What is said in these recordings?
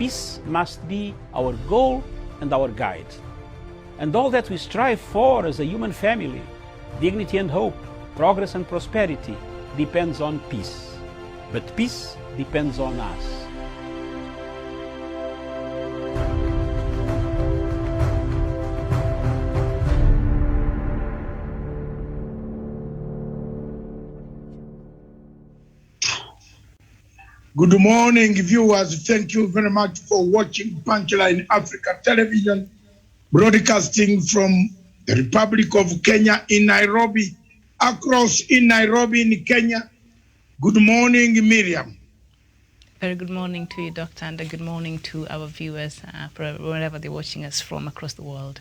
peace must be our goal and our guide. And all that we strive for as a human family, dignity and hope, progress and prosperity, depends on peace. But peace depends on us. Good morning, viewers. Thank you very much for watching Punchline Africa Television, broadcasting from the Republic of Kenya in Nairobi, across in Nairobi in Kenya. Good morning, Miriam. Very good morning to you, Doctor, and a good morning to our viewers wherever they're watching us from across the world.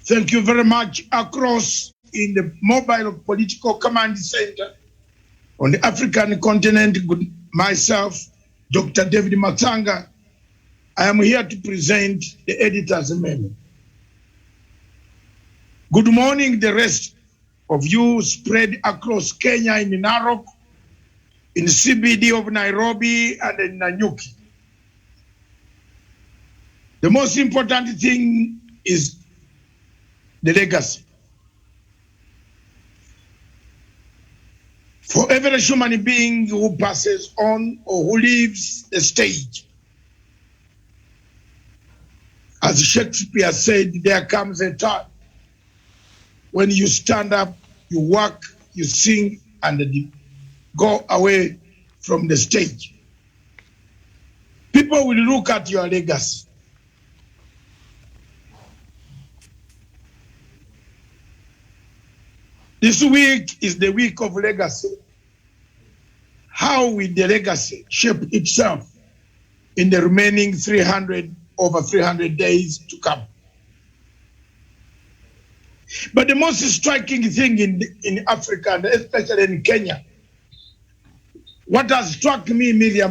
Thank you very much. Across in the Mobile Political Command Center on the African continent, myself, Dr. David Matanga, I am here to present the Editor's Memo. Good morning, the rest of you spread across Kenya in Narok, in the CBD of Nairobi, and in Nanyuki. The most important thing is the legacy. For every human being who passes on or who leaves the stage, as Shakespeare said, there comes a time when you stand up, you work, you sing, and go away from the stage. People will look at your legacy. This week is the week of legacy. How will the legacy shape itself in the remaining over 300 days to come? But the most striking thing in Africa, and especially in Kenya, what has struck me, Miriam,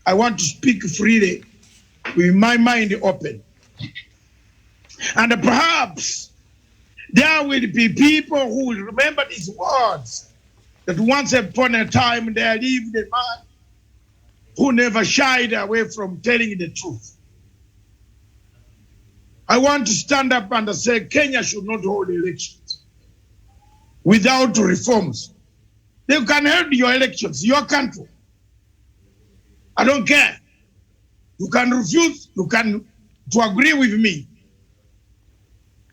I want to speak freely with my mind open. And perhaps there will be people who will remember these words, that once upon a time there lived a man who never shied away from telling the truth. I want to stand up and say Kenya should not hold elections without reforms. They can hold your elections, your country. I don't care. You can refuse, you can to agree with me.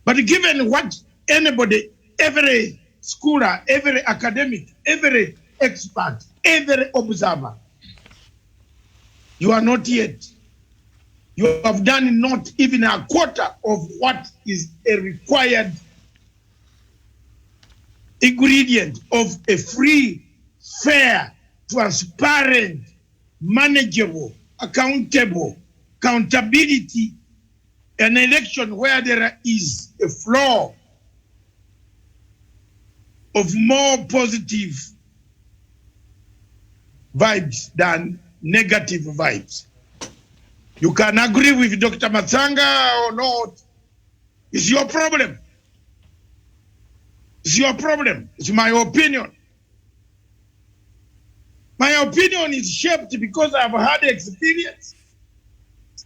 But given what anybody, every scholar, every academic, every expert, every observer, you are not yet. You have done not even a quarter of what is a required ingredient of a free, fair, transparent, manageable, accountability, an election where there is a flow of more positive vibes than negative vibes. You can agree with Dr. Matsanga or not. It's your problem. It's your problem. It's my opinion. My opinion is shaped because I've had experience.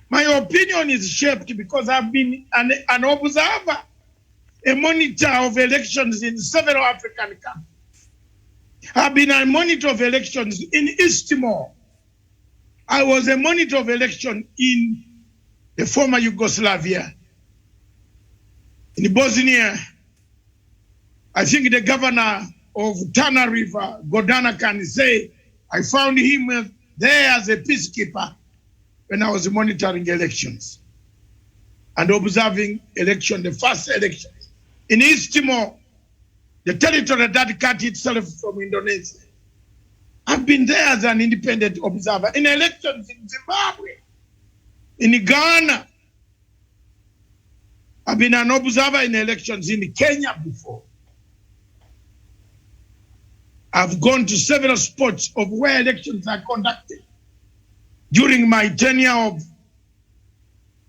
My opinion is shaped because I've been an observer, a monitor of elections in several African countries. I've been a monitor of elections in East Timor. I was a monitor of election in the former Yugoslavia. In Bosnia, I think the governor of Tana River, Gordana, can say, I found him there as a peacekeeper when I was monitoring elections and observing election, the first election. In East Timor, the territory that cut itself from Indonesia. I've been there as an independent observer in elections in Zimbabwe, in Ghana. I've been an observer in elections in Kenya before. I've gone to several spots of where elections are conducted. During my tenure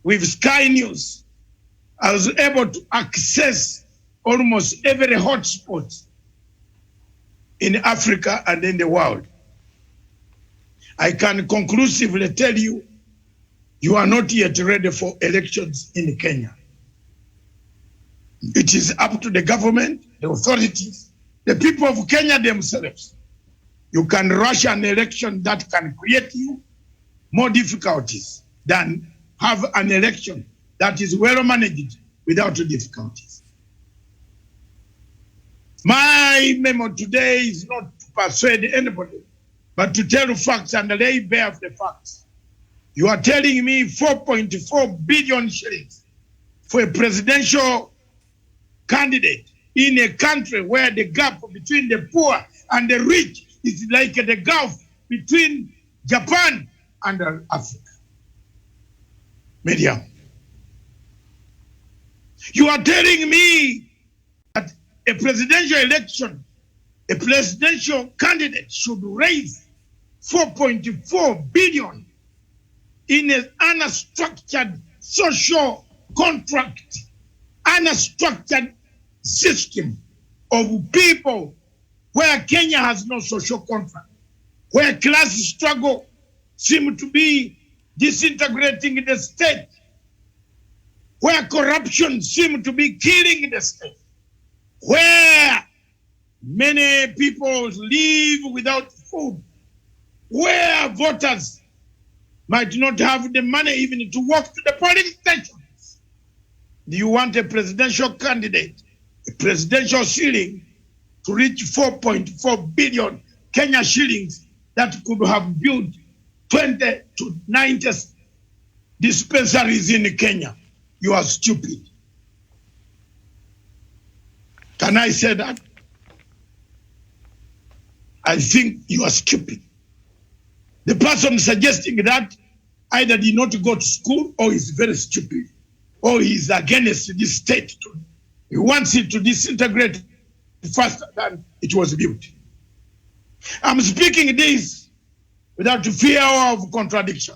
with Sky News, I was able to access almost every hotspot in Africa and in the world. I can conclusively tell you, you are not yet ready for elections in Kenya. It is up to the government, the authorities, the people of Kenya themselves. You can rush an election that can create you more difficulties than have an election that is well managed without difficulties. My memo today is not to persuade anybody, but to tell facts and lay bare the facts. You are telling me 4.4 billion shillings for a presidential candidate in a country where the gap between the poor and the rich is like the gulf between Japan and Africa. Miriam, you are telling me that a presidential election, a presidential candidate should raise 4.4 billion in an unstructured social contract, unstructured system of people where Kenya has no social contract, where class struggle seems to be disintegrating the state, where corruption seems to be killing the state, where many people live without food, where voters might not have the money even to walk to the polling stations. Do you want a presidential candidate, a presidential ceiling to reach 4.4 billion Kenya shillings that could have built 20 to 90 dispensaries in Kenya? You are stupid. Can I say that? I think you are stupid. The person suggesting that either did not go to school or is very stupid or he is against this state. He wants it to disintegrate faster than it was built. I'm speaking this without fear of contradiction.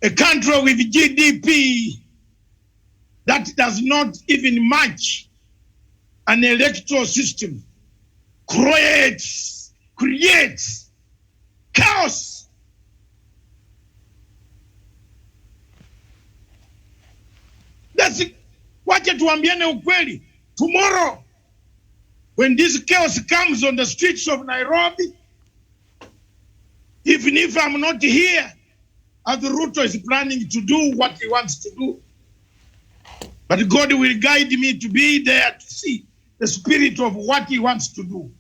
A country with GDP that does not even match an electoral system creates chaos. That's it. Wacha tuambiane ukweli. Tomorrow, when this chaos comes on the streets of Nairobi, even if I'm not here, as Ruto is planning to do what he wants to do, but God will guide me to be there to see the spirit of what he wants to do.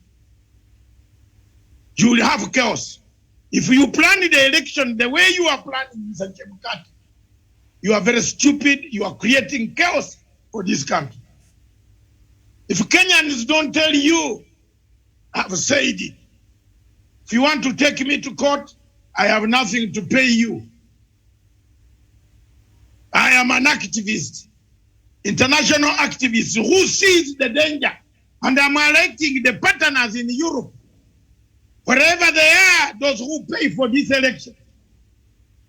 You will have chaos. If you plan the election the way you are planning, Mr. Chebukati, you are very stupid. You are creating chaos for this country. If Kenyans don't tell you, I've said it. If you want to take me to court, I have nothing to pay you. I am an activist, international activist who sees the danger, and I'm electing the partners in Europe. Wherever they are, those who pay for this election,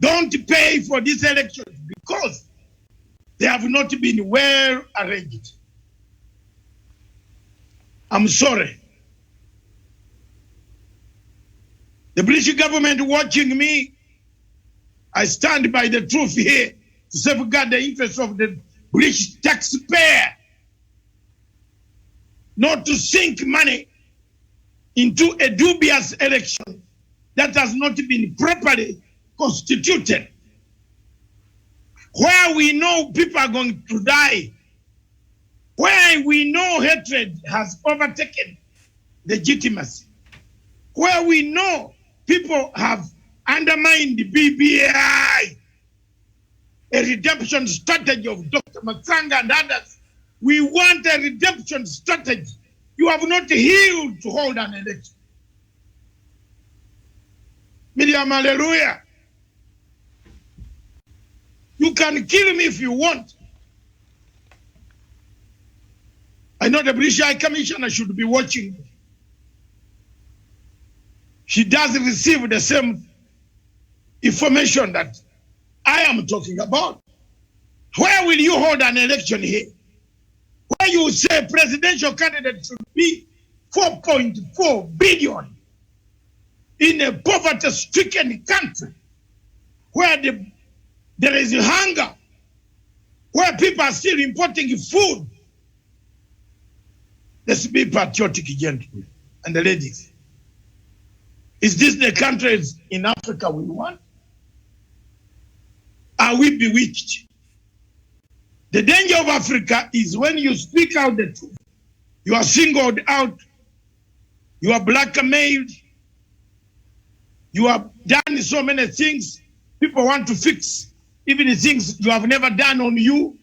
don't pay for this election because they have not been well arranged. I'm sorry. The British government watching me, I stand by the truth here to safeguard the interests of the British taxpayer, not to sink money into a dubious election that has not been properly constituted, where we know people are going to die, where we know hatred has overtaken legitimacy, where we know people have undermined the BBI, a redemption strategy of Dr. Matsanga and others. We want a redemption strategy. You have not healed to hold an election. Miriam, hallelujah. You can kill me if you want. I know the British High Commissioner should be watching. She does receive the same information that I am talking about. Where will you hold an election here? Where you say presidential candidate should be 4.4 billion. in a poverty-stricken country where there is hunger, where people are still importing food. Let's be patriotic, gentlemen and the ladies. Is this the countries in Africa we want? Are we bewitched? The danger of Africa is when you speak out the truth, you are singled out, you are blackmailed, you have done so many things people want to fix, even the things you have never done on you,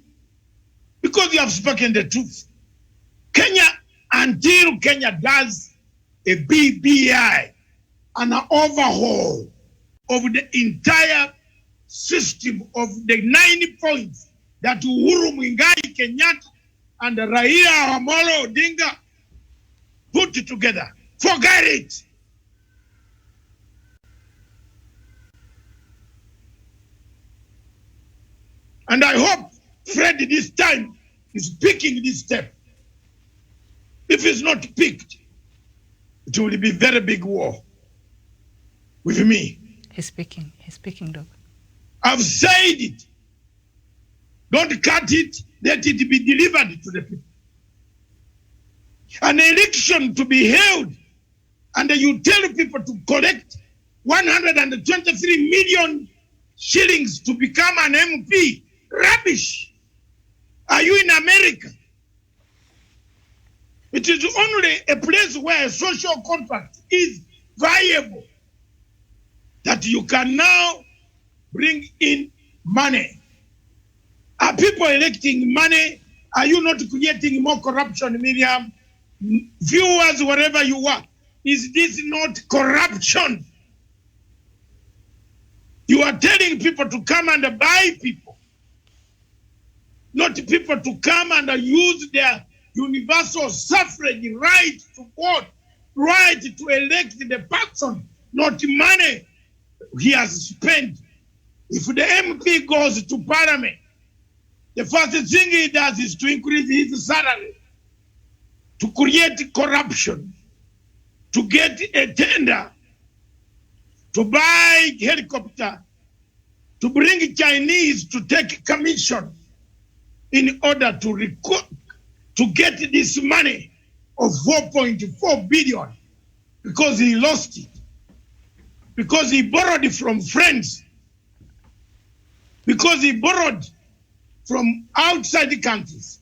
because you have spoken the truth. Kenya, until Kenya does a BBI, an overhaul of the entire system of the 9 points that Uhuru Muigai Kenyatta and Raila Amolo Odinga put together. Forget it. And I hope Fred this time is picking this step. If it's not picked, it will be very big war with me. He's speaking, Doc. I've said it. Don't cut it, let it be delivered to the people. An election to be held, and you tell people to collect 123 million shillings to become an MP. Rubbish. Are you in America? It is only a place where a social contract is viable that you can now bring in money. Are people electing money? Are you not creating more corruption, Miriam? Viewers, wherever you are, is this not corruption? You are telling people to come and buy people, not people to come and use their universal suffrage right to vote, right to elect the person, not money he has spent. If the MP goes to Parliament, the first thing he does is to increase his salary, to create corruption, to get a tender, to buy helicopter, to bring Chinese to take commission in order to get this money of 4.4 billion, because he lost it, because he borrowed from friends, because he borrowed from outside countries,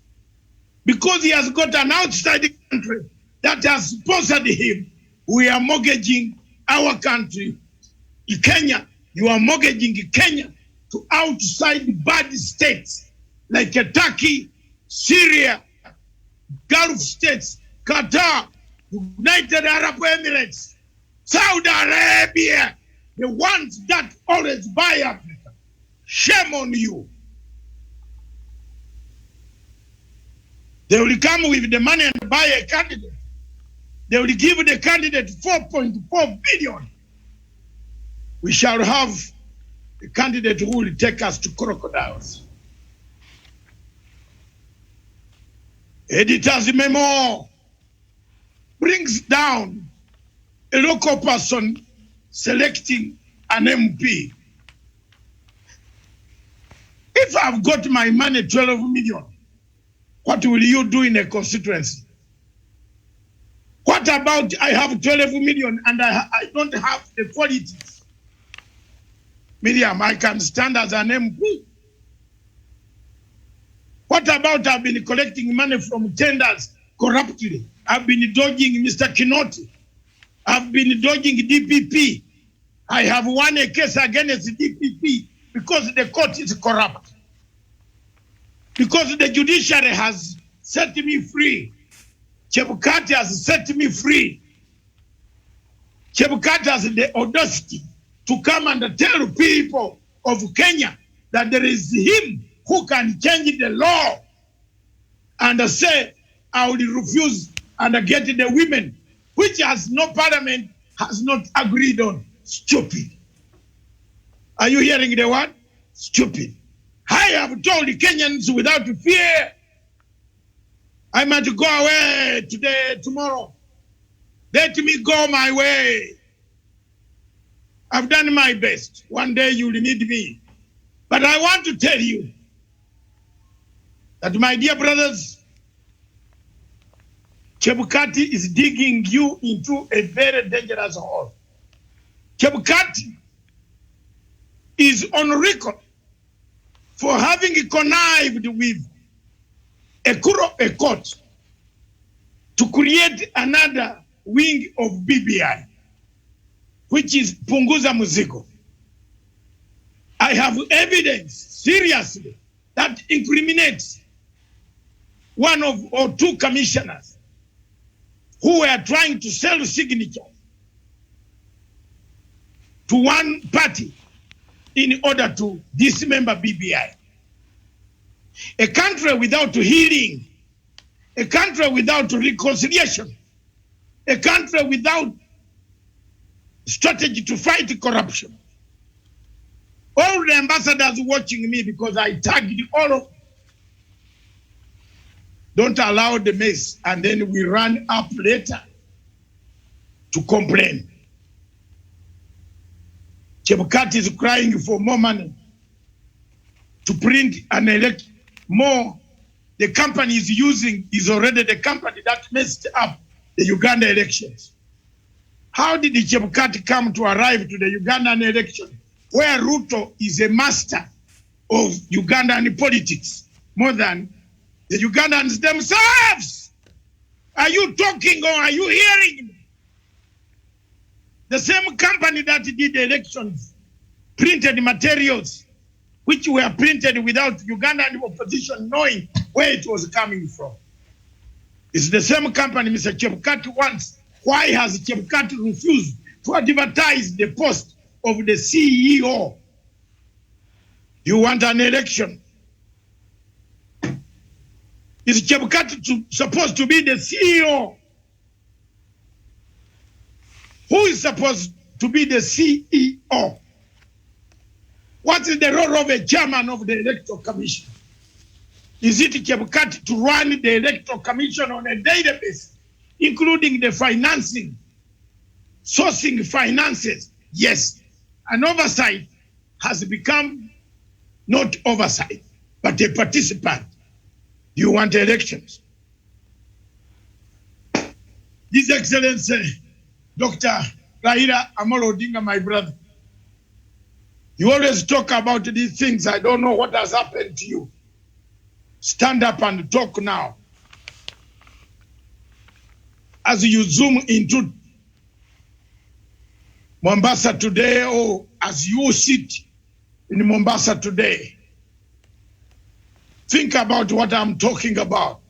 because he has got an outside country that has sponsored him. We are mortgaging our country, Kenya. You are mortgaging Kenya to outside bad states like Turkey, Syria, Gulf states, Qatar, United Arab Emirates, Saudi Arabia, the ones that always buy Africa. Shame on you. They will come with the money and buy a candidate. They will give the candidate 4.4 billion. We shall have a candidate who will take us to crocodiles. Editor's Memo brings down a local person selecting an MP. If I've got my money, 12 million, what will you do in a constituency? What about I have 12 million and I don't have the qualities? Miriam, I can stand as an MP. What about I've been collecting money from tenders corruptly? I've been dodging Mr. Kinoti. I've been dodging DPP. I have won a case against DPP because the court is corrupt. Because the judiciary has set me free. Chebukati has set me free. Chebukati has the audacity to come and tell people of Kenya that there is him who can change the law and say, I will refuse and get the women, which has no parliament, has not agreed on. Stupid. Are you hearing the word? Stupid. I have told the Kenyans without fear, I might go away today, tomorrow. Let me go my way. I've done my best. One day you'll need me. But I want to tell you that, my dear brothers, Chebukati is digging you into a very dangerous hole. Chebukati is on record for having connived with a court to create another wing of BBI, which is Punguza Muzigo. I have evidence, seriously, that incriminates one or two commissioners who were trying to sell signatures to one party in order to dismember BBI. A country without healing, a country without reconciliation, a country without strategy to fight corruption. All the ambassadors watching me, because I tagged all of them, don't allow the mess, and then we run up later to complain. Chebukati is crying for more money to print and elect more. The company is using is already the company that messed up the Uganda elections. How did the Chebukati come to arrive to the Ugandan election, where Ruto is a master of Ugandan politics more than the Ugandans themselves? Are you talking or are you hearing me? The same company that did the elections printed materials which were printed without Ugandan opposition knowing where it was coming from. It's the same company Mr. Chebukati wants. Why has Chebukati refused to advertise the post of the CEO? You want an election? Is Chebukati supposed to be the CEO? Who is supposed to be the CEO? What is the role of a chairman of the Electoral Commission? Is it Chebukati to run the Electoral Commission on a daily basis, including the financing, sourcing finances? Yes, an oversight has become not oversight, but a participant. You want elections? His Excellency, Dr. Raila Amolo Odinga, my brother, you always talk about these things. I don't know what has happened to you. Stand up and talk now. As you zoom into Mombasa today, or as you sit in Mombasa today, think about what I'm talking about.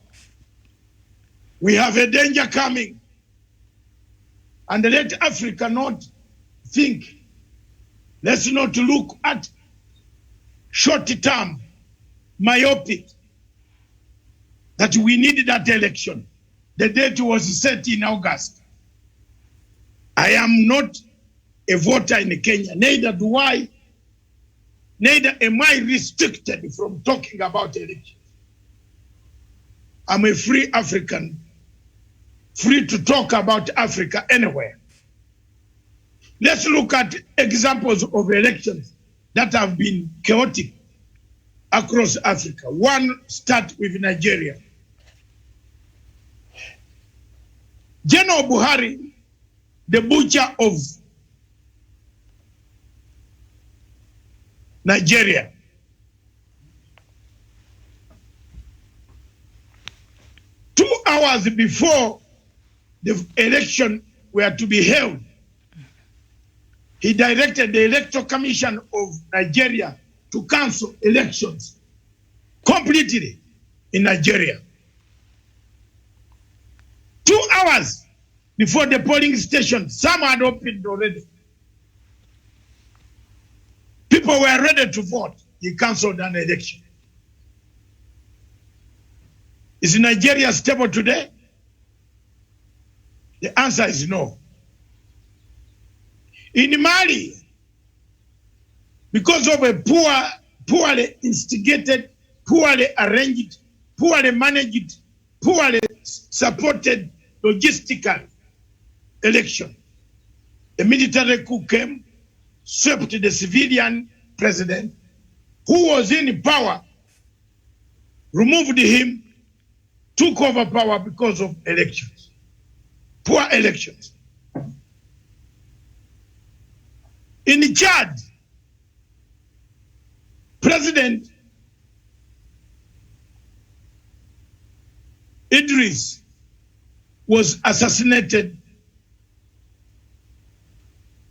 We have a danger coming. And let Africa not think. Let's not look at short-term, myopic, that we need that election. The date was set in August. I am not a voter in Kenya, neither am I restricted from talking about elections. I'm a free African, free to talk about Africa anywhere. Let's look at examples of elections that have been chaotic across Africa. One, start with Nigeria. General Buhari, the butcher of Nigeria, two hours before the election were to be held, he directed the Electoral Commission of Nigeria to cancel elections completely in Nigeria. 2 hours before the polling station, some had opened already. People were ready to vote. He canceled an election. Is Nigeria stable today? The answer is no. In Mali, because of a poorly instigated, poorly arranged, poorly managed, poorly supported logistical election, the military coup came swept the civilian president who was in power, removed him, took over power because of elections, poor elections. In Chad, President Idris was assassinated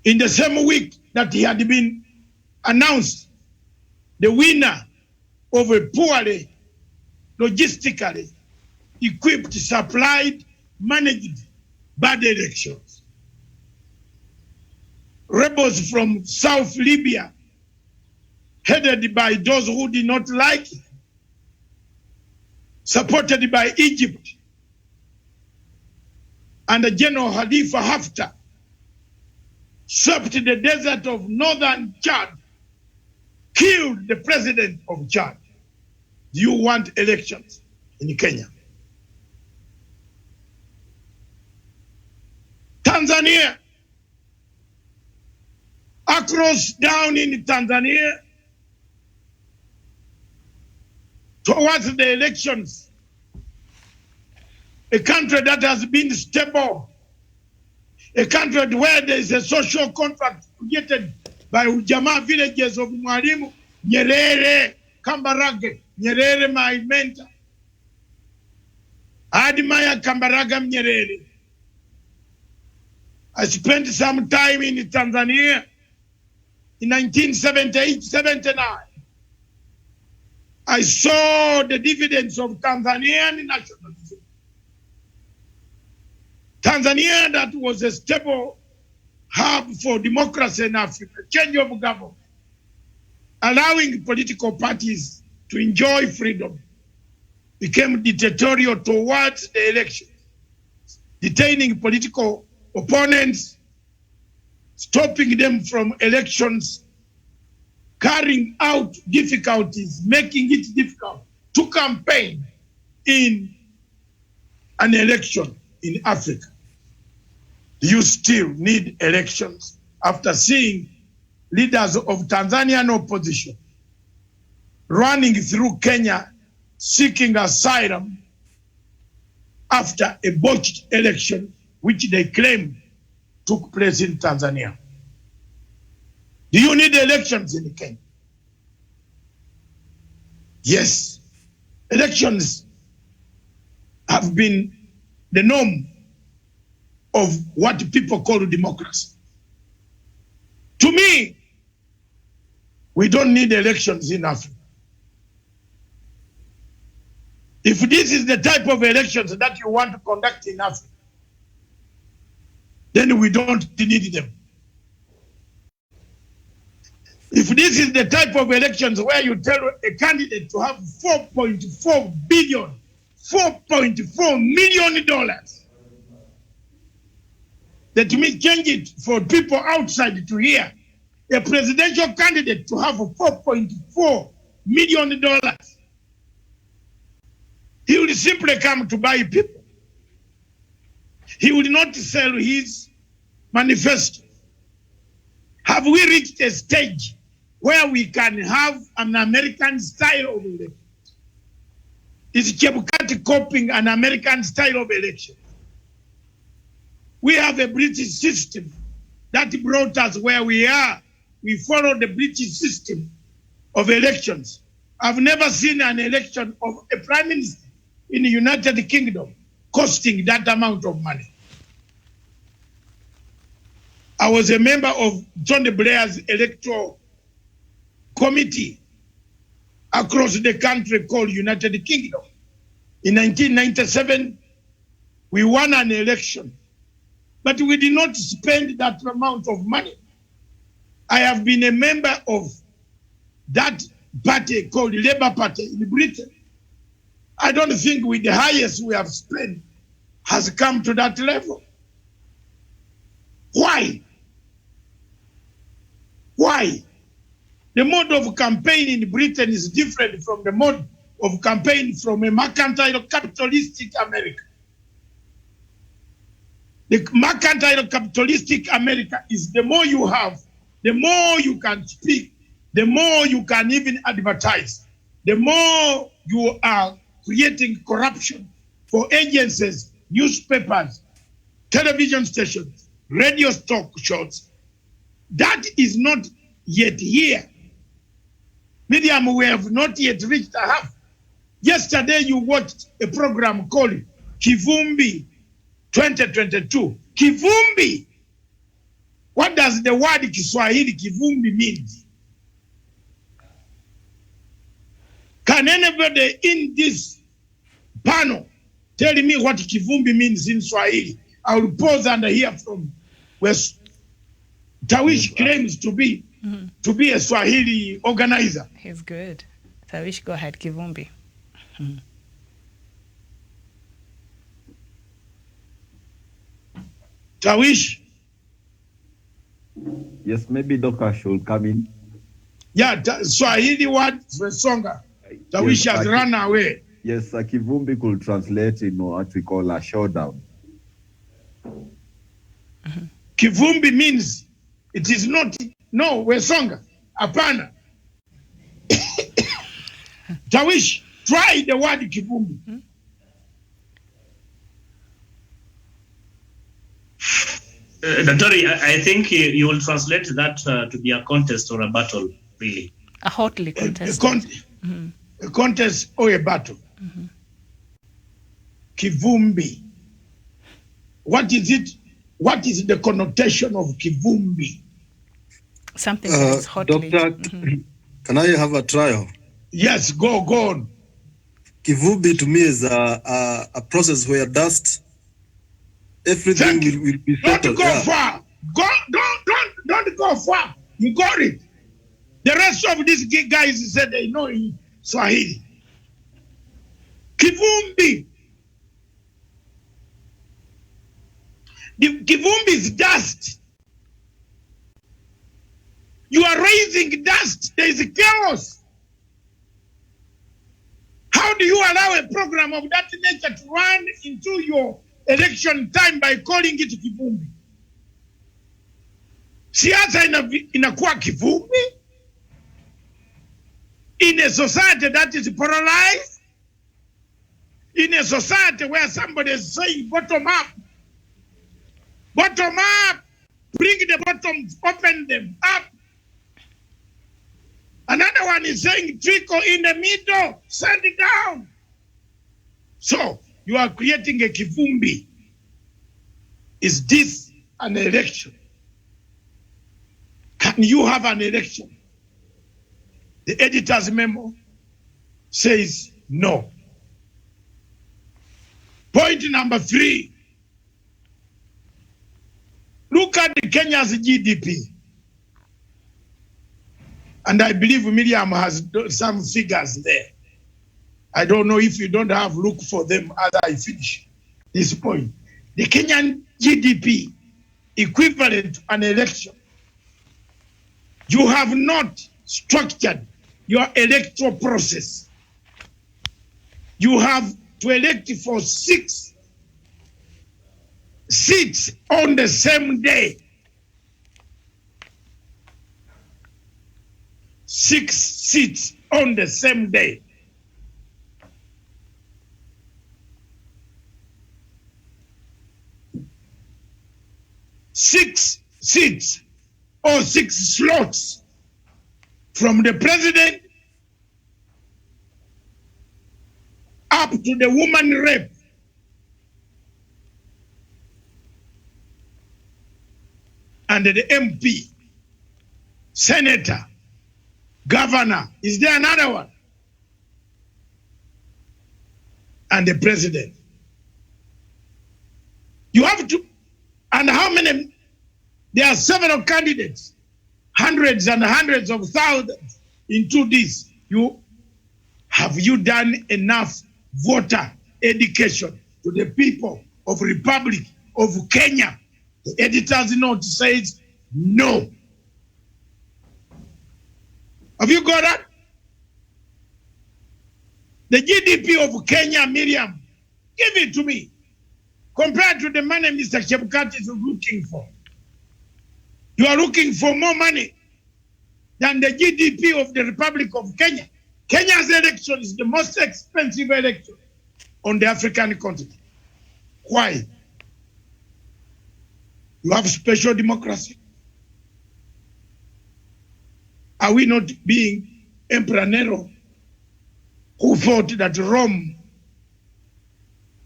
in the same week that he had been announced the winner of a poorly, logistically equipped, supplied, managed bad elections. Rebels from South Libya, headed by those who did not like it, supported by Egypt and General Khalifa Haftar, swept the desert of northern Chad, killed the president of Chad. Do you want elections in Kenya? Tanzania, across down in Tanzania, towards the elections, a country that has been stable, a country where there is a social contract created by Ujamaa villages of Mwalimu, Nyerere, Kambarage, Nyerere, my mentor. I admire Kambarage Nyerere. I spent some time in Tanzania in 1978-79. I saw the dividends of Tanzanian nationalism. Tanzania, that was a stable hub for democracy in Africa, change of government, allowing political parties to enjoy freedom, became dictatorial towards the election, detaining political opponents, stopping them from elections, carrying out difficulties, making it difficult to campaign in an election in Africa. You still need elections after seeing leaders of Tanzanian opposition running through Kenya seeking asylum after a botched election which they claim took place in Tanzania. Do you need elections in Kenya? Yes. Elections have been the norm of what people call democracy. To me, we don't need elections in Africa. If this is the type of elections that you want to conduct in Africa, then we don't need them. If this is the type of elections where you tell a candidate to have $4.4 billion, $4.4 million, that means change it for people outside to hear. A presidential candidate to have $4.4 million. He will simply come to buy people. He will not sell his manifesto. Have we reached a stage where we can have an American style of election? Is Chebukati copying an American style of election? We have a British system that brought us where we are. We follow the British system of elections. I've never seen an election of a prime minister in the United Kingdom costing that amount of money. I was a member of John Blair's electoral committee across the country called United Kingdom. In 1997, we won an election, but we did not spend that amount of money. I have been a member of that party called Labour Party in Britain. I don't think with the highest we have spent has come to that level. Why? Why? The mode of campaign in Britain is different from the mode of campaign from a mercantile capitalistic America. The mercantile capitalistic America is the more you have, the more you can speak, the more you can even advertise, the more you are creating corruption for agencies, newspapers, television stations, radio talk shows. That is not yet here. Miriam, we have not yet reached a half. Yesterday you watched a program called Kivumbi 2022. Kivumbi. What does the word Kiswahili Kivumbi mean? Can anybody in this panel tell me what Kivumbi means in Swahili? I will pause and hear from where Tawish claims to be a Swahili organizer. He's good. Tawish, go ahead, Kivumbi. Tawish? Yes, maybe Doctor should come in. Yeah, Swahili word Songa. Tawish has run away. Yes, Kivumbi could translate in what we call a showdown. Kivumbi means it is not, no, Wesonga, apana. Tawish, try the word Kivumbi. Daktari, I think you will translate that to be a contest or a battle, really. A hotly contest. A contest or a battle. Kivumbi. What is it? What is the connotation of Kivumbi? Something that is hotly. Doctor, can I have a trial? Yes, go on. Kivumbi to me is a process where dust, everything will be settled. Don't go far. Don't go far. You got it. The rest of these guys said they know in Swahili. Kivumbi. The kivumbi is dust. You are raising dust. There is chaos. How do you allow a program of that nature to run into your election time by calling it kivumbi? Siasa inakuwa kivumbi in a society that is polarized, in a society where somebody is saying bottom up. Bottom up, bring the bottoms, open them up. Another one is saying trickle in the middle, send it down. So you are creating a kivumbi. Is this an election? Can you have an election? The editor's memo says no. Point number 3. Look at Kenya's GDP. And I believe Miriam has some figures there. I don't know if you don't have, look for them as I finish this point. The Kenyan GDP equivalent to an election. You have not structured your electoral process. You have to elect for 6 seats on the same day. 6 seats on the same day. Six seats or 6 slots from the president up to the woman rep. And the MP, senator, governor. Is there another one? And the president. You have to, and how many? There are several candidates, hundreds and hundreds of thousands into this. Have you done enough voter education to the people of Republic of Kenya? The editor's note says no. Have you got that? The GDP of Kenya, Miriam, give it to me. Compared to the money Mr. Chebukati is looking for. You are looking for more money than the GDP of the Republic of Kenya. Kenya's election is the most expensive election on the African continent. Why? You have special democracy. Are we not being Emperor Nero, who thought that Rome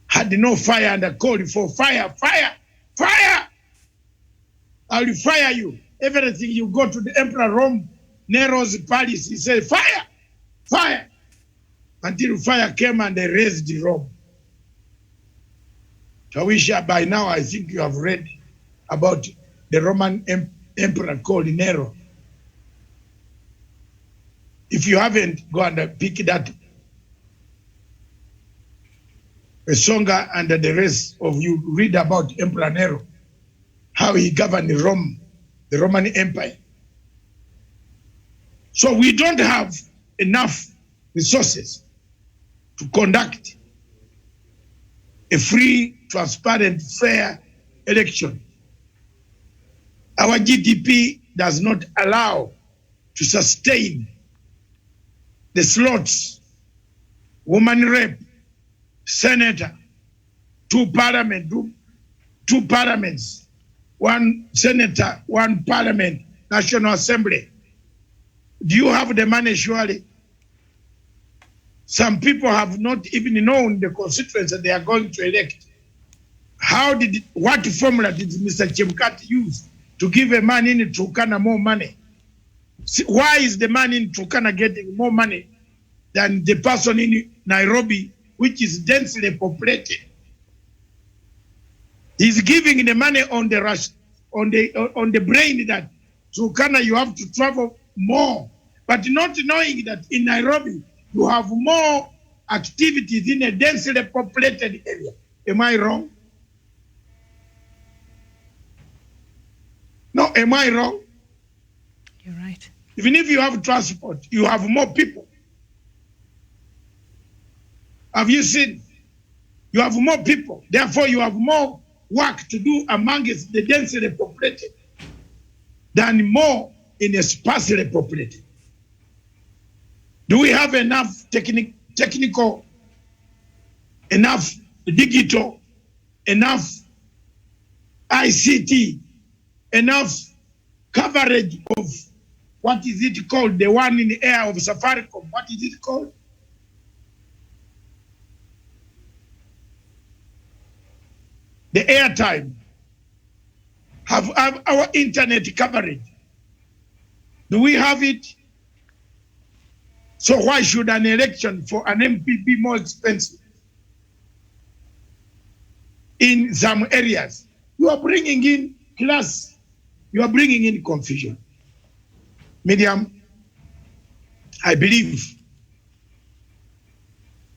had no fire and called for fire, fire, fire? I will fire you. Everything you go to the Emperor Rome, Nero's palace, he said, fire, fire. Until fire came and they raised Rome. Tawisha, by now I think you have read about the Roman emperor called Nero. If you haven't, go and pick that. Songa and the rest of you read about Emperor Nero, how he governed Rome, the Roman Empire. So we don't have enough resources to conduct a free, transparent, fair election. Our GDP does not allow to sustain the slots, woman rep, senator, two parliaments, one senator, one parliament, National Assembly. Do you have the money, surely? Some people have not even known the constituents that they are going to elect. What formula did Mr. Chemkat use to give a man in Turkana more money? Why is the man in Turkana getting more money than the person in Nairobi, which is densely populated? He's giving the money on the rush, on the brain that Turkana you have to travel more, but not knowing that in Nairobi you have more activities in a densely populated area. Am I wrong? No, am I wrong? You're right. Even if you have transport, you have more people. Have you seen? You have more people. Therefore, you have more work to do amongst the densely populated than more in a sparsely populated. Do we have enough technical, enough digital, enough ICT, enough coverage of, what is it called, the one in the air of Safaricom? What is it called? The airtime. Have our internet coverage? Do we have it? So why should an election for an MP be more expensive? In some areas, you are bringing in class, you are bringing in confusion. Medium, I believe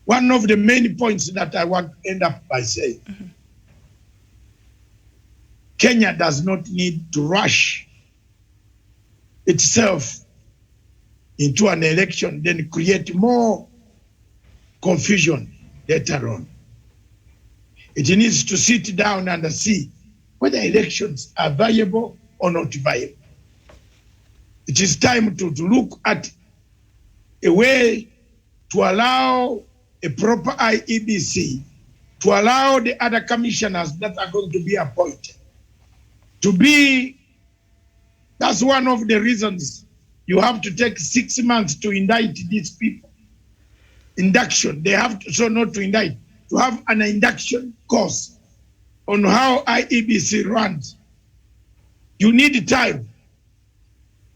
one of the main points that I want to end up by saying, Kenya does not need to rush itself into an election, then create more confusion later on. It needs to sit down and see whether elections are viable or not viable. It is time to look at a way to allow a proper IEBC, to allow the other commissioners that are going to be appointed to be. That's one of the reasons you have to take 6 months to indict these people. Induction, they have to, so not to indict, to have an induction course on how IEBC runs. You need time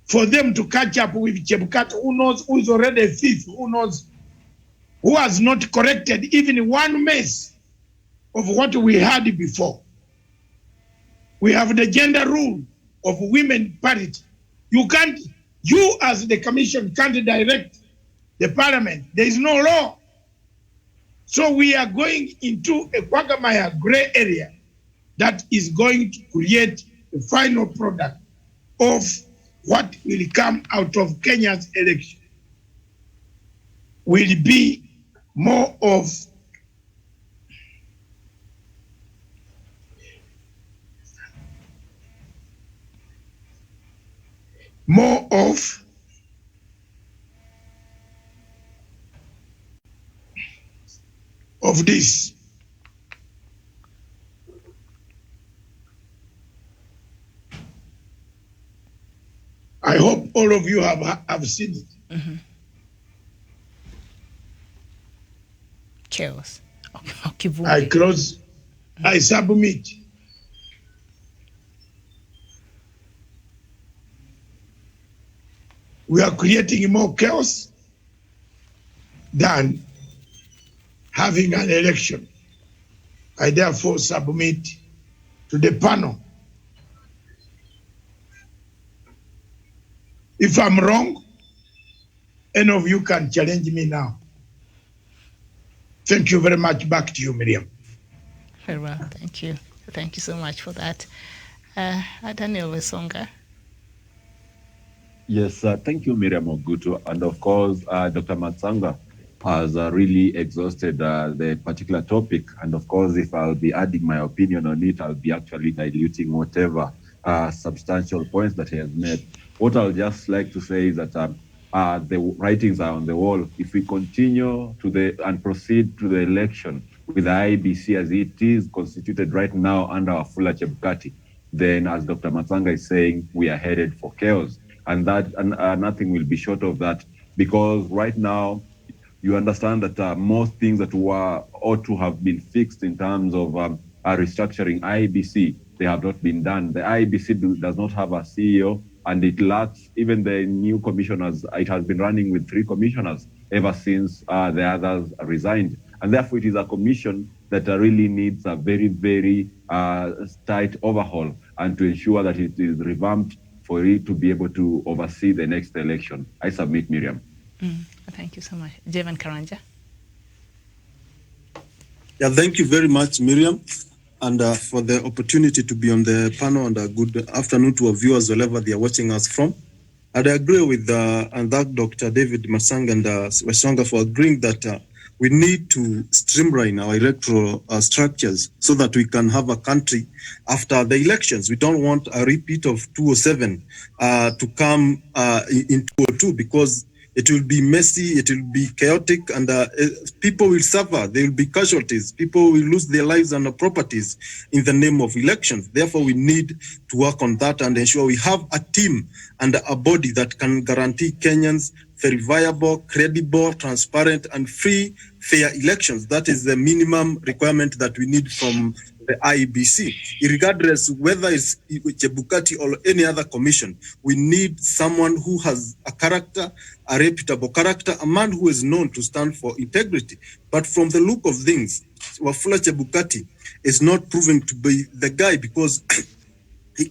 for them to catch up with Chebukati, who knows, who is already a thief, who knows, who has not corrected even one mess of what we had before. We have the gender rule of women parity. You can't, you as the commission can't direct the parliament. There is no law. So we are going into a quagmire gray area that is going to create the final product of what will come out of Kenya's election. Will be more of more of this. I hope all of you have seen it. Mm-hmm. Chaos. I close, I submit. We are creating more chaos than having an election. I therefore submit to the panel. If I'm wrong, any of you can challenge me now. Thank you very much. Back to you, Miriam. Very well, thank you. Thank you so much for that. Daniel Wesonga. Yes, thank you, Miriam Ogutu. And of course, Dr. Matsanga has really exhausted the particular topic. And of course, if I'll be adding my opinion on it, I'll be actually diluting whatever substantial points that he has made. What I'll just like to say is that the writings are on the wall. If we continue and proceed to the election with the IBC as it is constituted right now under Wafula Chebukati, then as Dr. Matsanga is saying, we are headed for chaos. And that nothing will be short of that, because right now you understand that most things that ought to have been fixed in terms of restructuring IBC, they have not been done. The IBC does not have a CEO, and it lacks even the new commissioners. It has been running with 3 commissioners ever since the others resigned. And therefore, it is a commission that really needs a very, very tight overhaul, and to ensure that it is revamped for it to be able to oversee the next election. I submit, Miriam. Thank you so much. Jevan Karanja. Yeah, thank you very much, Miriam, and for the opportunity to be on the panel, and a good afternoon to our viewers wherever they are watching us from. And I agree with and that Dr. David Masang and Wesonga for agreeing that we need to streamline our electoral structures so that we can have a country after the elections. We don't want a repeat of 2007 to come in 2002, because it will be messy, it will be chaotic, and people will suffer. There will be casualties. People will lose their lives and their properties in the name of elections. Therefore, we need to work on that and ensure we have a team and a body that can guarantee Kenyans very viable, credible, transparent, and free, fair elections. That is the minimum requirement that we need from the IEBC. Regardless whether it's Chebukati or any other commission, we need someone who has a character, a reputable character, a man who is known to stand for integrity. But from the look of things, Wafula Chebukati is not proving to be the guy, because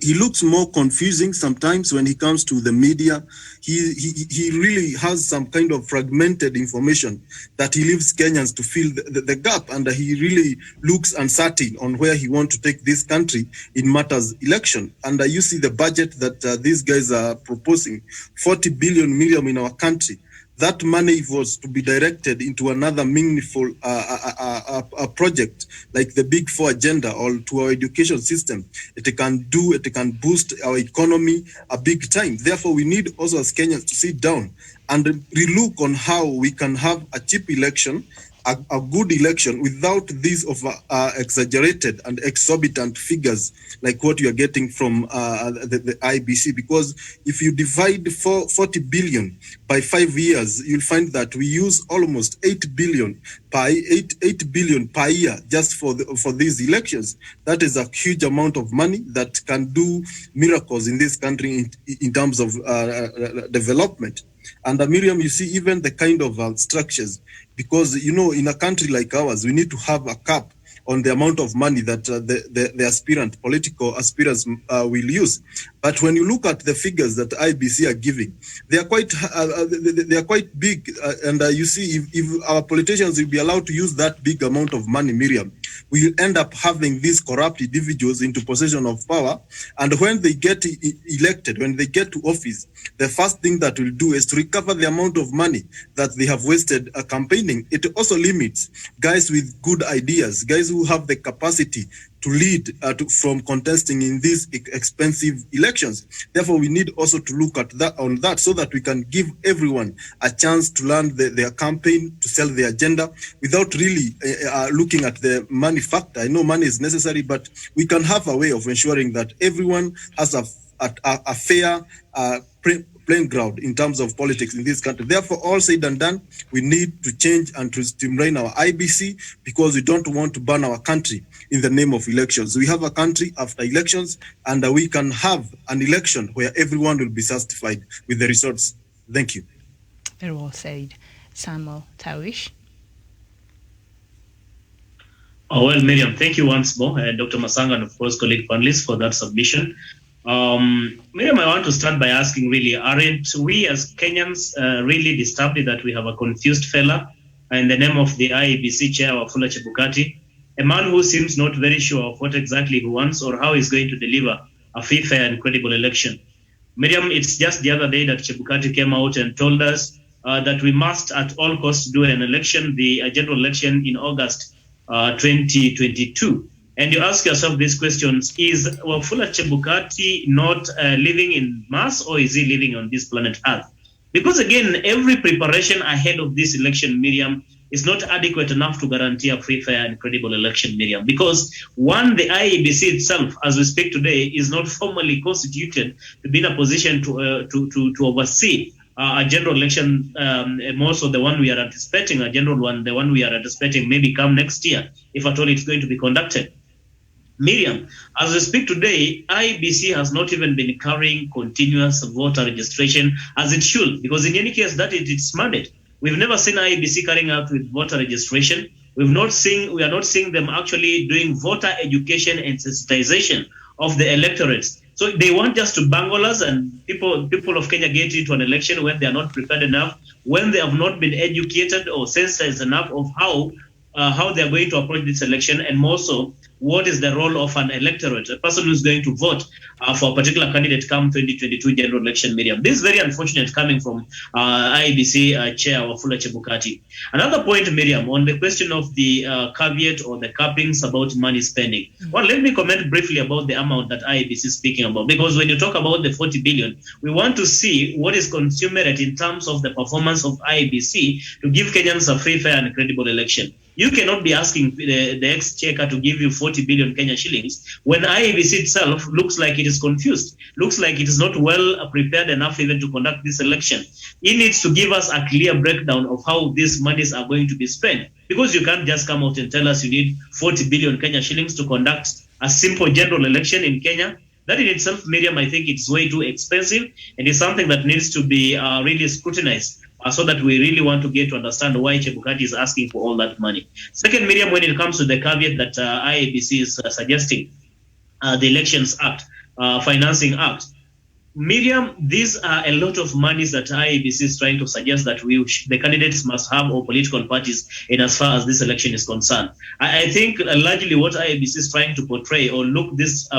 he looks more confusing sometimes when he comes to the media. He really has some kind of fragmented information that he leaves Kenyans to fill the gap, and he really looks uncertain on where he wants to take this country in matters election. And you see the budget that these guys are proposing, 40 billion million in our country. That money was to be directed into another meaningful project like the Big Four agenda, or to our education system. It can boost our economy a big time. Therefore, we need also as Kenyans to sit down and relook on how we can have a cheap election, a good election, without these exaggerated and exorbitant figures like what you are getting from the IBC. Because if you divide 40 billion by 5 years, you'll find that we use almost 8 billion per year just for these elections. That is a huge amount of money that can do miracles in this country in terms of development. And Miriam, you see even the kind of structures, because, you know, in a country like ours, we need to have a cap on the amount of money that the political aspirants will use. But when you look at the figures that IBC are giving, they are quite big. And you see, if our politicians will be allowed to use that big amount of money, Miriam, we will end up having these corrupt individuals into possession of power. And when they get elected, when they get to office, the first thing that we'll do is to recover the amount of money that they have wasted campaigning. It also limits guys with good ideas, guys who have the capacity to lead from contesting in these expensive elections. Therefore, we need also to look at that so that we can give everyone a chance to learn their campaign, to sell their agenda without really looking at the money factor. I know money is necessary, but we can have a way of ensuring that everyone has a fair playing ground in terms of politics in this country. Therefore, all said and done, we need to change and to streamline our IBC because we don't want to burn our country in the name of elections. We have a country after elections, and we can have an election where everyone will be satisfied with the results. Thank you. Very well said. Samuel Tawish. Oh, well, Miriam, thank you once more, Dr. Masanga, and of course, colleague panelists for that submission. Miriam, I want to start by asking really, aren't we as Kenyans really disturbed that we have a confused fella in the name of the IEBC chair, Wafula Chebukati, a man who seems not very sure of what exactly he wants or how he's going to deliver a free, fair, and credible election? Miriam, it's just the other day that Chebukati came out and told us that we must at all costs do an election, the general election in August 2022. And you ask yourself these questions: is Wafula Chebukati not living in Mars, or is he living on this planet Earth? Because again, every preparation ahead of this election, Miriam, is not adequate enough to guarantee a free, fair, and credible election, Miriam. Because one, the IEBC itself, as we speak today, is not formally constituted to be in a position to oversee a general election, more so the one we are anticipating, a general one, the one we are anticipating maybe come next year, if at all it's going to be conducted. Miriam, as we speak today, IEBC has not even been carrying continuous voter registration as it should, because in any case, that is its mandate. We've never seen IEBC carrying out with voter registration. We are not seeing them actually doing voter education and sensitization of the electorates. So they want just to bangle us, and people of Kenya get into an election when they are not prepared enough, when they have not been educated or sensitized enough of how they are going to approach this election, and more so, what is the role of an electorate, a person who's going to vote for a particular candidate come 2022 general election, Miriam. This is very unfortunate coming from IEBC chair Wafula Chebukati. Another point, Miriam, on the question of the caveat or the cappings about money spending. Well, let me comment briefly about the amount that IEBC is speaking about, because when you talk about the 40 billion, we want to see what is consummate in terms of the performance of IEBC to give Kenyans a free, fair, and credible election. You cannot be asking the exchequer to give you 40 billion Kenya shillings when IEBC itself looks like it is confused, looks like it is not well prepared enough even to conduct this election. It needs to give us a clear breakdown of how these monies are going to be spent, because you can't just come out and tell us you need 40 billion Kenya shillings to conduct a simple general election in Kenya. That in itself, Miriam, I think it's way too expensive, and it's something that needs to be really scrutinized. So that we really want to get to understand why Chebukati is asking for all that money. Second, Miriam, when it comes to the caveat that IEBC is suggesting, the Elections Act, Financing Act, Miriam, these are a lot of monies that IEBC is trying to suggest that the candidates must have, or political parties, in as far as this election is concerned. I think largely what IEBC is trying to portray or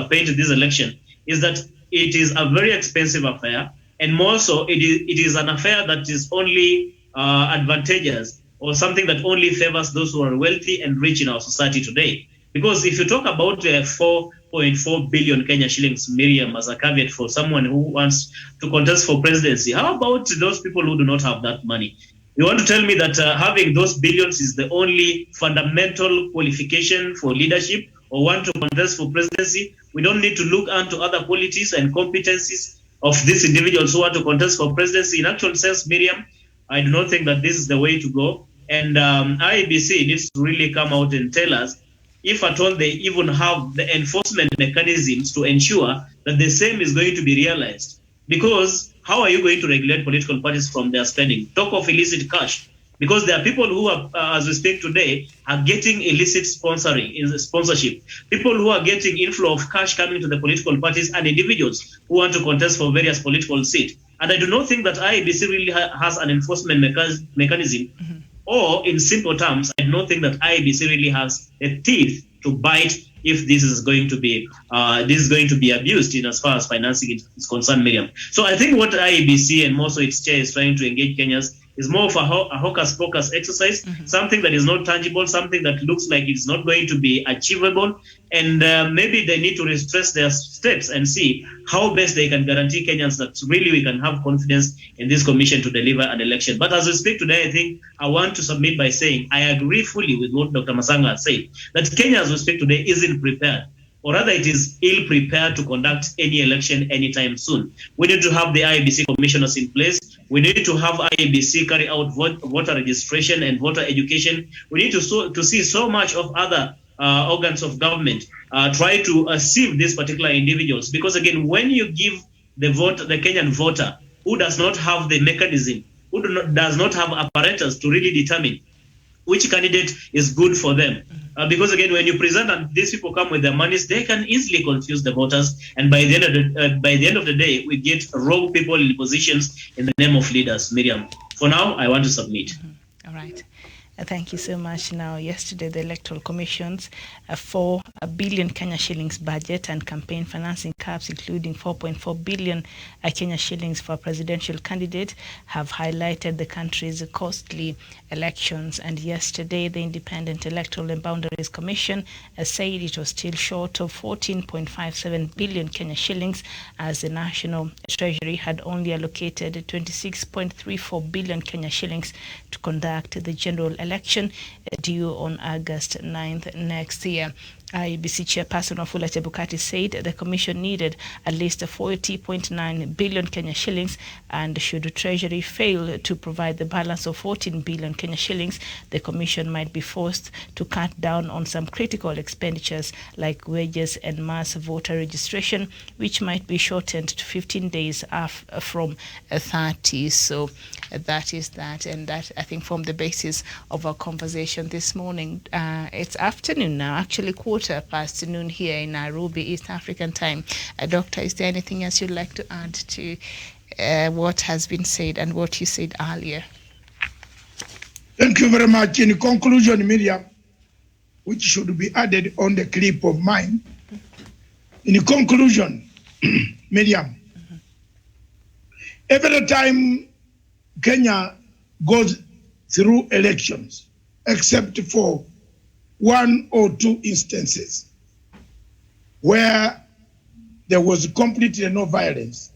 paint this election is that it is a very expensive affair. And more so, it is an affair that is only advantageous, or something that only favors those who are wealthy and rich in our society today. Because if you talk about 4.4 billion Kenya shillings, Miriam, as a caveat for someone who wants to contest for presidency, how about those people who do not have that money? You want to tell me that having those billions is the only fundamental qualification for leadership or want to contest for presidency? We don't need to look into other qualities and competencies of these individuals who want to contest for presidency. In actual sense, Miriam, I do not think that this is the way to go. And IEBC needs to really come out and tell us if at all they even have the enforcement mechanisms to ensure that the same is going to be realized. Because how are you going to regulate political parties from their spending? Talk of illicit cash. Because there are people who are, as we speak today, are getting illicit sponsorship. People who are getting inflow of cash coming to the political parties and individuals who want to contest for various political seats. And I do not think that IEBC really has an enforcement mechanism. Mm-hmm. Or in simple terms, I do not think that IEBC really has a teeth to bite if this is going to be abused in as far as financing is concerned, Miriam. So I think what IEBC and more so its chair is trying to engage Kenyans is more of a hocus-pocus exercise, something that is not tangible, something that looks like it's not going to be achievable. And maybe they need to retrace their steps and see how best they can guarantee Kenyans that really we can have confidence in this commission to deliver an election. But as we speak today, I think I want to submit by saying I agree fully with what Dr. Masanga has said, that Kenya as we speak today isn't prepared, or rather it is ill-prepared to conduct any election anytime soon. We need to have the IEBC commissioners in place. We need to have IEBC carry out voter registration and voter education. We need to see so much of other organs of government try to sieve these particular individuals. Because again, when you give the Kenyan voter who does not have the mechanism, who does not have apparatus to really determine which candidate is good for them. Because again, when you present and these people come with their monies, they can easily confuse the voters. And by the end of the day, we get rogue people in positions in the name of leaders. Miriam, for now, I want to submit. All right. Thank you so much. Now, yesterday, the Electoral Commission's 4 billion Kenya shillings budget and campaign financing caps, including 4.4 billion Kenya shillings for a presidential candidate, have highlighted the country's costly elections. And yesterday, the Independent Electoral and Boundaries Commission said it was still short of 14.57 billion Kenya shillings, as the National Treasury had only allocated 26.34 billion Kenya shillings to conduct the general election due on August 9th next year. IEBC Chairperson Wafula Chebukati said the Commission needed at least 40.9 billion Kenya shillings, and should Treasury fail to provide the balance of 14 billion Kenya shillings, the Commission might be forced to cut down on some critical expenditures like wages and mass voter registration, which might be shortened to 15 days from 30. So that is that, and that, I think, formed the basis of our conversation this morning. It's afternoon now, actually 1:15 here in Nairobi, East African time. Doctor, is there anything else you'd like to add to what has been said and what you said earlier? Thank you very much. In conclusion, Miriam, which should be added on the clip of mine. In conclusion, Miriam, every time Kenya goes through elections, except for 1 or 2 instances where there was completely no violence,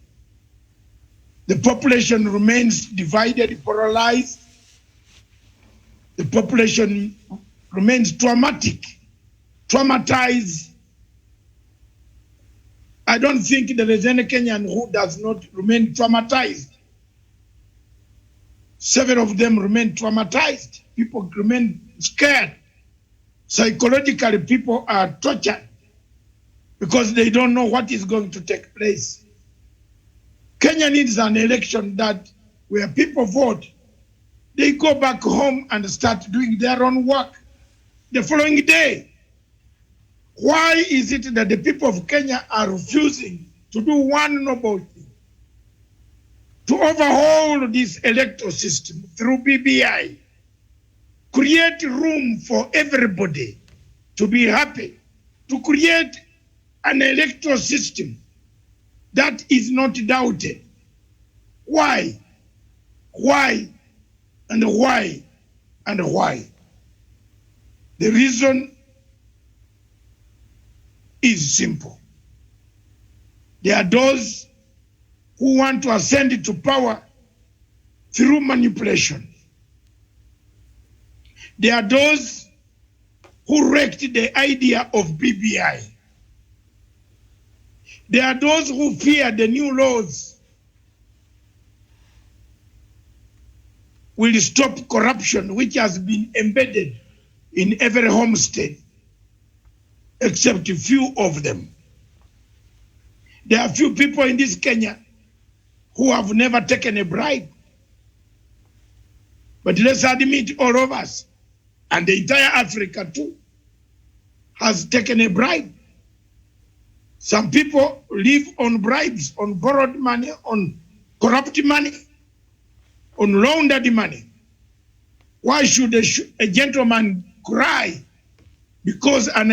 the population remains divided, polarized. The population remains traumatized. I don't think there is any Kenyan who does not remain traumatized. Several of them remain traumatized. People remain scared. Psychologically, people are tortured because they don't know what is going to take place. Kenya needs an election where people vote, they go back home and start doing their own work the following day. Why is it that the people of Kenya are refusing to do one noble thing? To overhaul this electoral system through BBI, create room for everybody to be happy, to create an electoral system that is not doubted. Why? Why? And why? And why? The reason is simple. There are those who want to ascend to power through manipulation. There are those who wrecked the idea of BBI. There are those who fear the new laws will stop corruption, which has been embedded in every homestead, except a few of them. There are few people in this Kenya who have never taken a bribe. But let's admit, all of us, and the entire Africa too, has taken a bribe. Some people live on bribes, on borrowed money, on corrupt money, on laundered money. Why should a gentleman cry because one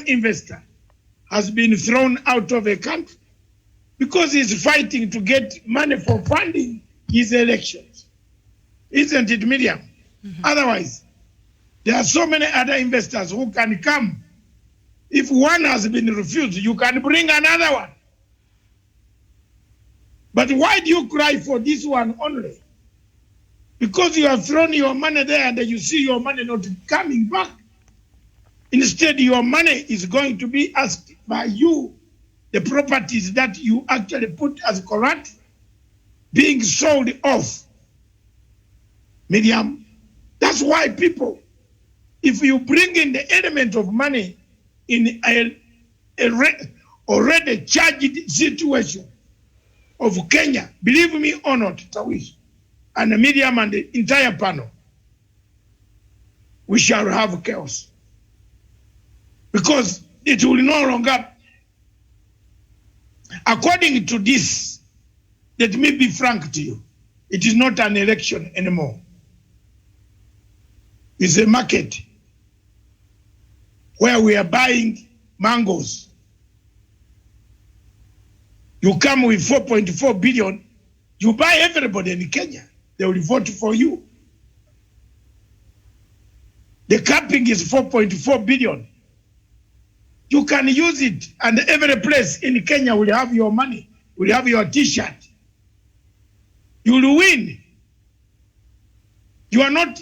investor has been thrown out of a country? Because he's fighting to get money for funding his elections. Isn't it, Miriam? Otherwise, there are so many other investors who can come. If one has been refused, you can bring another one. But why do you cry for this one only? Because you have thrown your money there and you see your money not coming back. Instead, your money is going to be asked by you, the properties that you actually put as correct, being sold off. Miriam, that's why people, if you bring in the element of money in a already charged situation of Kenya, believe me or not, Tawish, and the Miriam and the entire panel, we shall have chaos. Because it will no longer, according to this, let me be frank to you, it is not an election anymore. It's a market where we are buying mangoes. You come with 4.4 billion, you buy everybody in Kenya. They will vote for you. The capping is 4.4 billion. You can use it, and every place in Kenya will have your money, will have your T-shirt. You will win. You are now,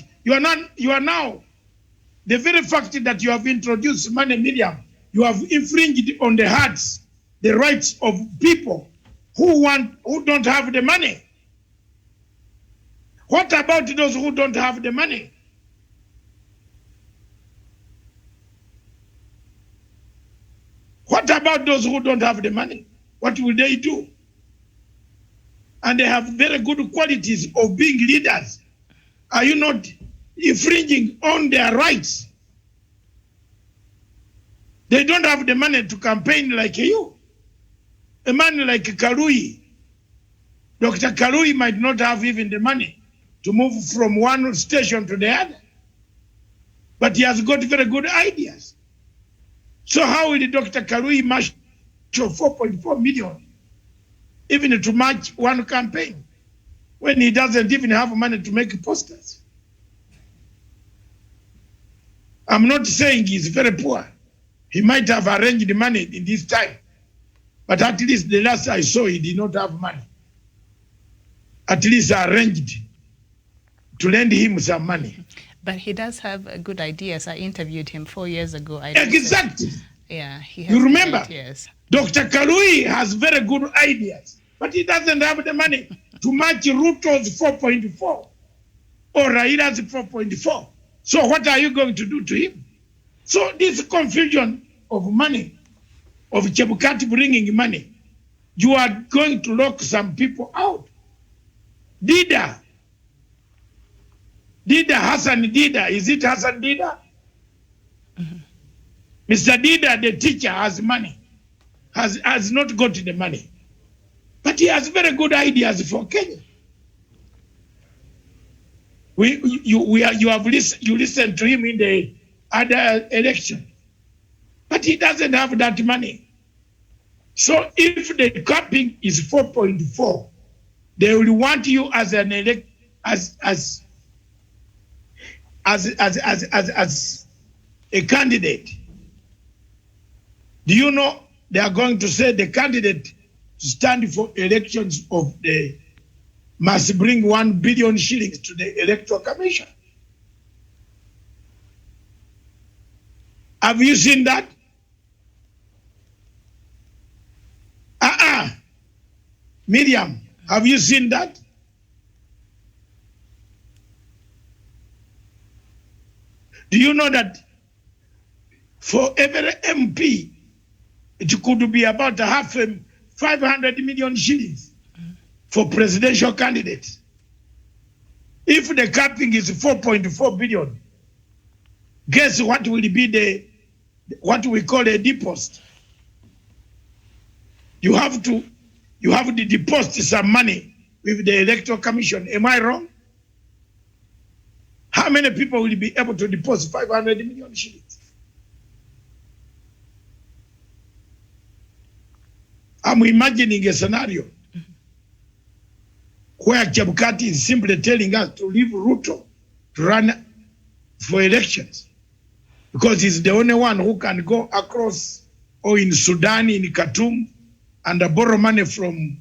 the very fact that you have introduced money, Miriam, you have infringed on the hearts, the rights of people who don't have the money. What about those who don't have the money? What about those who don't have the money? What will they do? And they have very good qualities of being leaders. Are you not infringing on their rights? They don't have the money to campaign like you. A man like Karui, Dr. Karui might not have even the money to move from one station to the other. But he has got very good ideas. So how will Dr. Karui match 4.4 million even to match one campaign when he doesn't even have money to make posters? I'm not saying he's very poor. He might have arranged the money in this time. But at least the last I saw, he did not have money. At least I arranged to lend him some money. But he does have good ideas. I interviewed him 4 years ago. Exactly. Yeah, he has you remember? Yes. Dr. Karui has very good ideas, but he doesn't have the money to match Ruto's 4.4 or Raila's 4.4. So what are you going to do to him? So this confusion of money, of Chebukati bringing money, you are going to lock some people out. Dida, Hassan Dida, is it Hassan Dida? Mm-hmm. Mr. Dida, the teacher, has money, has not got the money. But he has very good ideas for Kenya. You listened to him in the other election. But he doesn't have that money. So if the capping is 4.4, they will want you as an as a candidate. Do you know they are going to say the candidate to stand for elections of the must bring 1 billion shillings to the Electoral Commission? Have you seen that? Miriam, have you seen that? Do you know that for every MP, it could be about 500 million shillings for presidential candidates? If the capping is 4.4 billion, guess what will be what we call a deposit? You have to deposit some money with the Electoral Commission. Am I wrong? How many people will be able to deposit 500 million shillings? I'm imagining a scenario where Chebukati is simply telling us to leave Ruto to run for elections because he's the only one who can go across or in Sudan, in Khartoum, and borrow money from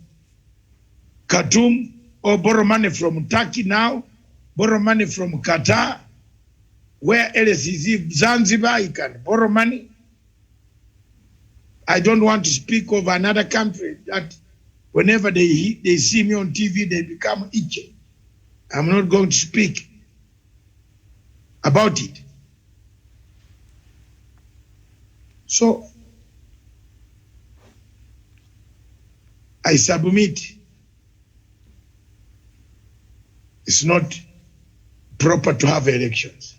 Khartoum or borrow money from Turkey now, borrow money from Qatar, where else is he? Zanzibar, he can borrow money. I don't want to speak of another country that whenever they see me on TV, they become itchy. I'm not going to speak about it. So, I submit it's not proper to have elections.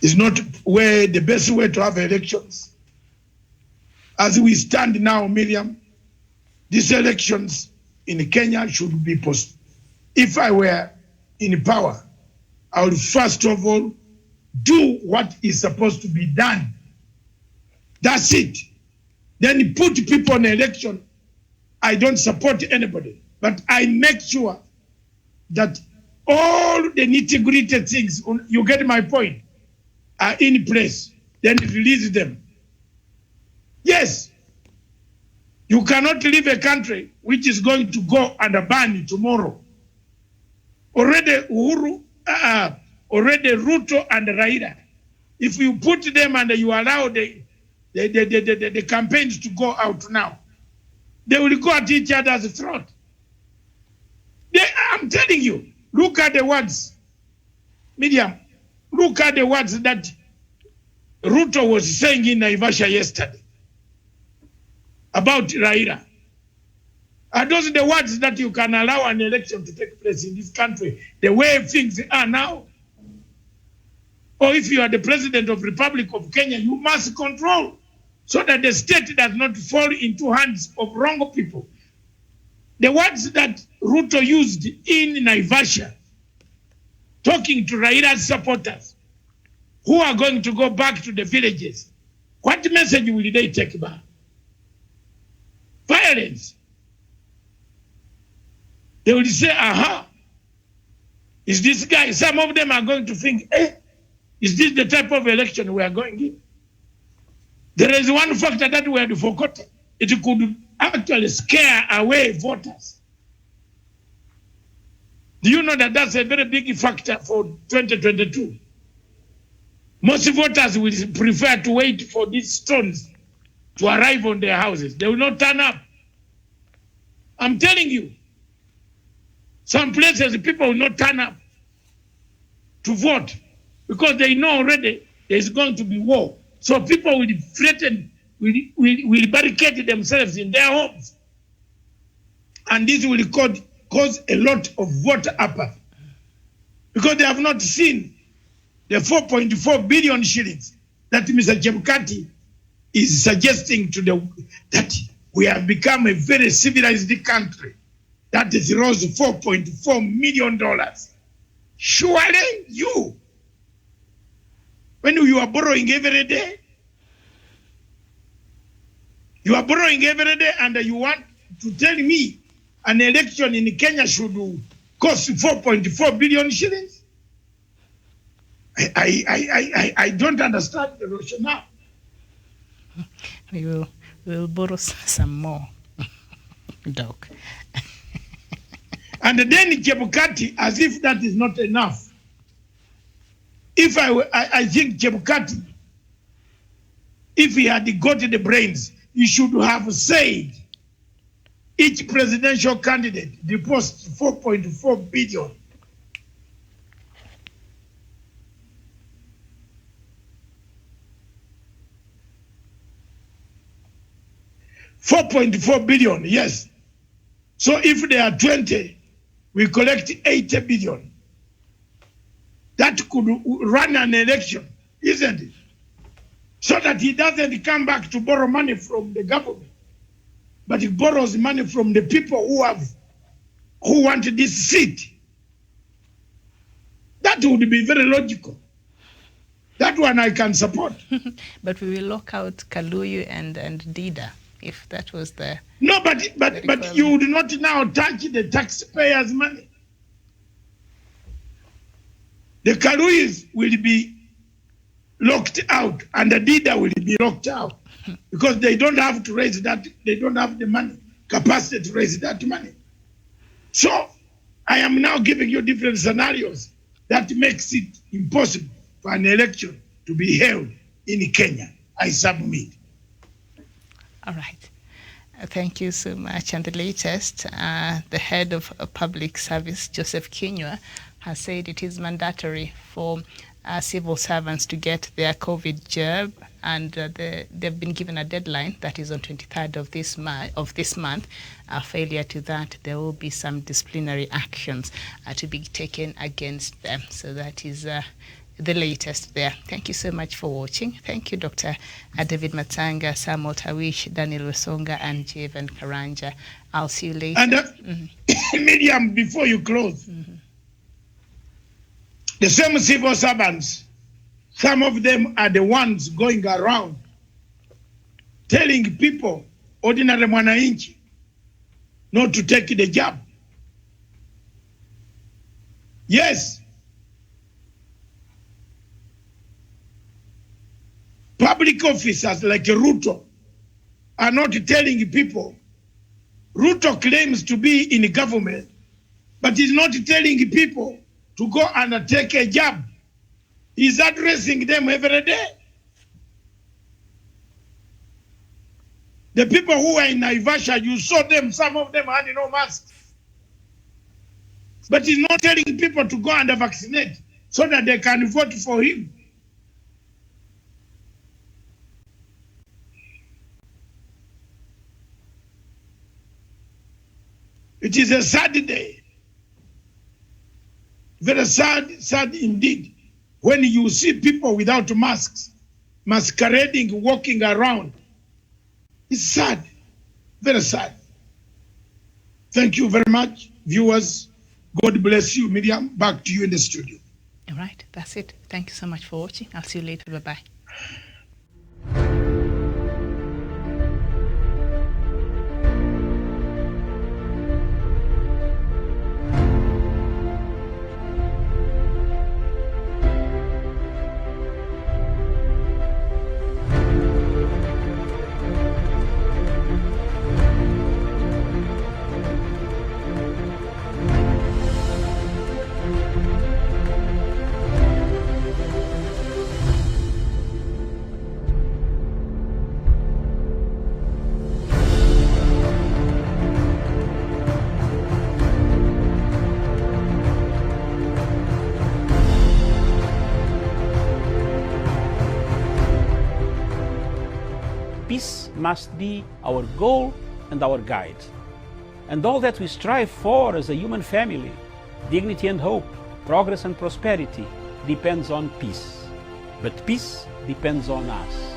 It's not the best way to have elections. As we stand now, Miriam, these elections in Kenya should be postponed. If I were in power, I would first of all do what is supposed to be done. That's it. Then put people on election. I don't support anybody, but I make sure that all the nitty-gritty things, you get my point, are in place. Then release them. Yes, you cannot leave a country which is going to go under ban tomorrow. Already Ruto and Raila, if you put them and you allow the campaigns to go out now, they will go at each other's throat. I'm telling you, look at the words, Miriam, look at the words that Ruto was saying in Naivasha yesterday about Raila. Are those the words that you can allow an election to take place in this country, the way things are now? Or if you are the president of the Republic of Kenya, you must control so that the state does not fall into hands of wrong people. The words that Ruto used in Naivasha, talking to Raila's supporters, who are going to go back to the villages, what message will they take back? Violence. They will say, aha, is this guy? Some of them are going to think, is this the type of election we are going in? There is one factor that we had forgotten. It could actually scare away voters. Do you know that that's a very big factor for 2022? Most voters will prefer to wait for these stones to arrive on their houses. They will not turn up. I'm telling you. Some places people will not turn up to vote because they know already there's going to be war. So people will threaten, will barricade themselves in their homes. And this will cause a lot of voter apathy because they have not seen the 4.4 billion shillings that Mr. Chebukati is suggesting that we have become a very civilized country. That is rose $4.4 million. Surely when you are borrowing every day, and you want to tell me an election in Kenya should cost 4.4 billion shillings? I don't understand the rationale. We will borrow some more, Doc. And then Chebukati, as if that is not enough. If I think Chebukati, if he had got the brains, he should have said each presidential candidate deposits 4.4 billion. $4.4 billion, yes. So if there are 20, we collect 80 billion. That could run an election, isn't it? So that he doesn't come back to borrow money from the government, but he borrows money from the people who want this seat. That would be very logical. That one I can support. But we will lock out Kaluyu and Dida if that was the... No, but you would not now touch the taxpayers' money. The Kaluis will be locked out and the Dida will be locked out because they don't have to raise that, they don't have the money, capacity to raise that money. So I am now giving you different scenarios that makes it impossible for an election to be held in Kenya. I submit. All right. Thank you so much. And the latest, the head of public service, Joseph Kinyua, has said it is mandatory for civil servants to get their COVID jab, and they've been given a deadline that is on 23rd of this month. Failure to that, there will be some disciplinary actions to be taken against them. So that is the latest there. Thank you so much for watching. Thank you, Dr. David Matsanga, Samuel Tawish, Daniel Wesonga, and Javen Karanja. I'll see you later. And Miriam, before you close, the same civil servants, some of them are the ones going around telling people, ordinary mwananchi, not to take the job. Yes. Public officers like Ruto are not telling people. Ruto claims to be in government, but he's not telling people to go and take a job. He's addressing them every day. The people who are in Naivasha, you saw them, some of them had no masks. But he's not telling people to go and vaccinate so that they can vote for him. It is a sad day. Very sad indeed, when you see people without masks, masquerading, walking around. It's sad, very sad. Thank you very much, viewers. God bless you, Miriam. Back to you in the studio. All right, that's it. Thank you so much for watching. I'll see you later. Bye-bye. Peace must be our goal and our guide. And all that we strive for as a human family, dignity and hope, progress and prosperity, depends on peace. But peace depends on us.